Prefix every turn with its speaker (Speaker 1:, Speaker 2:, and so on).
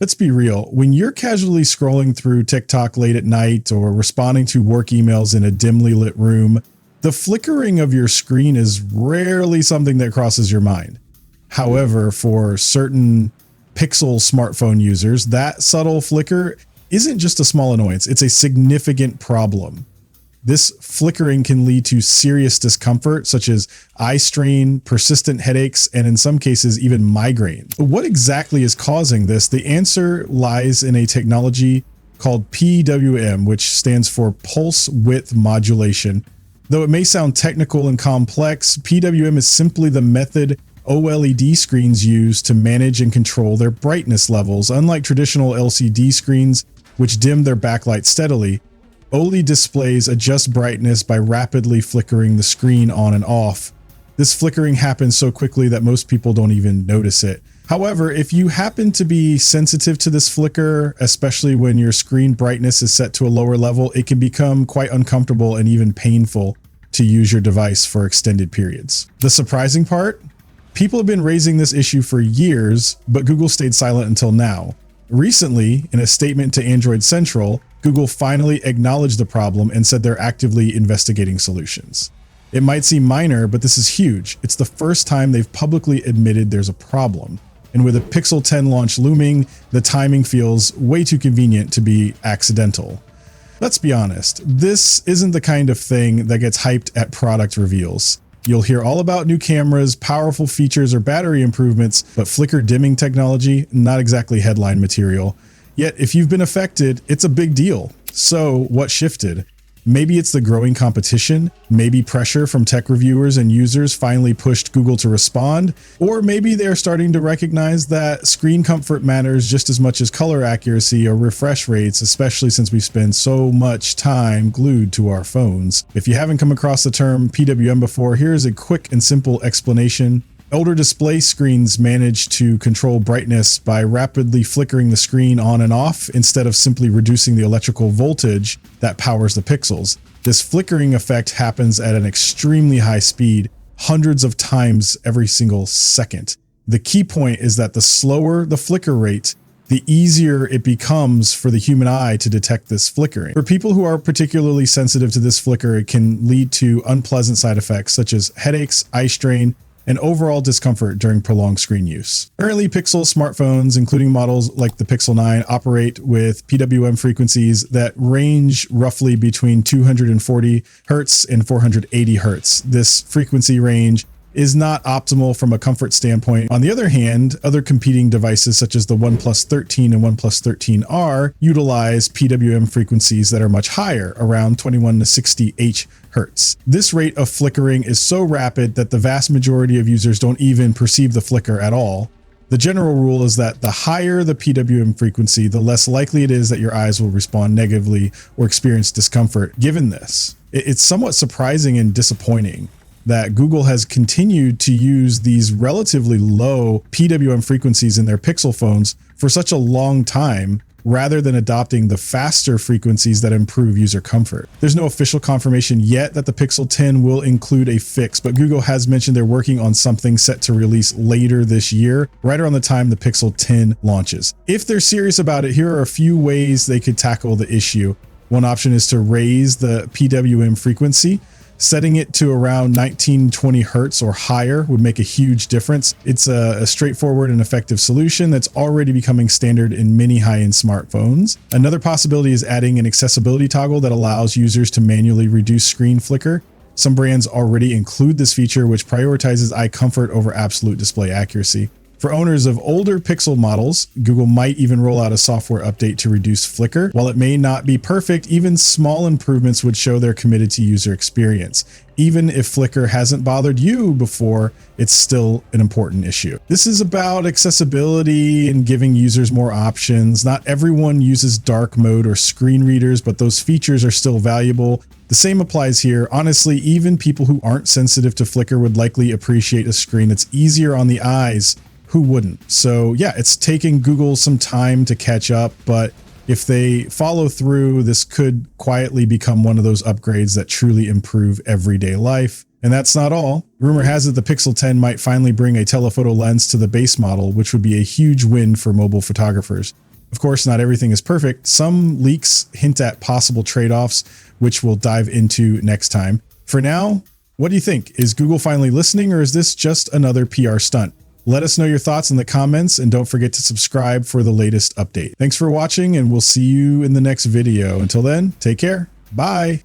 Speaker 1: Let's be real. When you're casually scrolling through TikTok late at night or responding to work emails in a dimly lit room, the flickering of your screen is rarely something that crosses your mind. However, for certain Pixel smartphone users, that subtle flicker isn't just a small annoyance, it's a significant problem. This flickering can lead to serious discomfort, such as eye strain, persistent headaches, and in some cases, even migraine. But what exactly is causing this? The answer lies in a technology called PWM, which stands for pulse width modulation. Though it may sound technical and complex, PWM is simply the method OLED screens use to manage and control their brightness levels. Unlike traditional LCD screens, which dim their backlight steadily, OLED displays adjust brightness by rapidly flickering the screen on and off. This flickering happens so quickly that most people don't even notice it. However, if you happen to be sensitive to this flicker, especially when your screen brightness is set to a lower level, it can become quite uncomfortable and even painful to use your device for extended periods. The surprising part? People have been raising this issue for years, but Google stayed silent until now. Recently, in a statement to Android Central, Google finally acknowledged the problem and said they're actively investigating solutions. It might seem minor, but this is huge. It's the first time they've publicly admitted there's a problem. And with a Pixel 10 launch looming, the timing feels way too convenient to be accidental. Let's be honest, this isn't the kind of thing that gets hyped at product reveals. You'll hear all about new cameras, powerful features, or battery improvements, but flicker dimming technology, not exactly headline material. Yet, if you've been affected, it's a big deal. So, what shifted? Maybe it's the growing competition, maybe pressure from tech reviewers and users finally pushed Google to respond, or maybe they're starting to recognize that screen comfort matters just as much as color accuracy or refresh rates, especially since we spend so much time glued to our phones. If you haven't come across the term PWM before, here's a quick and simple explanation. Older display screens manage to control brightness by rapidly flickering the screen on and off instead of simply reducing the electrical voltage that powers the pixels. This flickering effect happens at an extremely high speed, hundreds of times every single second. The key point is that the slower the flicker rate, the easier it becomes for the human eye to detect this flickering. For people who are particularly sensitive to this flicker, it can lead to unpleasant side effects such as headaches, eye strain, and overall discomfort during prolonged screen use. Currently, Pixel smartphones, including models like the Pixel 9, operate with PWM frequencies that range roughly between 240 Hz and 480 Hz. This frequency range is not optimal from a comfort standpoint. On the other hand, other competing devices such as the OnePlus 13 and OnePlus 13R utilize PWM frequencies that are much higher, around 21 to 60 Hz. This rate of flickering is so rapid that the vast majority of users don't even perceive the flicker at all. The general rule is that the higher the PWM frequency, the less likely it is that your eyes will respond negatively or experience discomfort. Given this, it's somewhat surprising and disappointing that Google has continued to use these relatively low PWM frequencies in their Pixel phones for such a long time, rather than adopting the faster frequencies that improve user comfort. There's no official confirmation yet that the Pixel 10 will include a fix, but Google has mentioned they're working on something set to release later this year, right around the time the Pixel 10 launches. If they're serious about it, here are a few ways they could tackle the issue. One option is to raise the PWM frequency. Setting it to around 1920 Hz or higher would make a huge difference. It's a straightforward and effective solution that's already becoming standard in many high-end smartphones. Another possibility is adding an accessibility toggle that allows users to manually reduce screen flicker. Some brands already include this feature, which prioritizes eye comfort over absolute display accuracy. For owners of older Pixel models, Google might even roll out a software update to reduce flicker. While it may not be perfect, even small improvements would show they're committed to user experience. Even if flicker hasn't bothered you before, it's still an important issue. This is about accessibility and giving users more options. Not everyone uses dark mode or screen readers, but those features are still valuable. The same applies here. Honestly, even people who aren't sensitive to flicker would likely appreciate a screen that's easier on the eyes. Who wouldn't? So yeah, it's taking Google some time to catch up, but if they follow through, this could quietly become one of those upgrades that truly improve everyday life. And that's not all. Rumor has it the Pixel 10 might finally bring a telephoto lens to the base model, which would be a huge win for mobile photographers. Of course, not everything is perfect. Some leaks hint at possible trade-offs, which we'll dive into next time. For now, what do you think? Is Google finally listening, or is this just another PR stunt? Let us know your thoughts in the comments, and don't forget to subscribe for the latest update. Thanks for watching, and we'll see you in the next video. Until then, take care. Bye.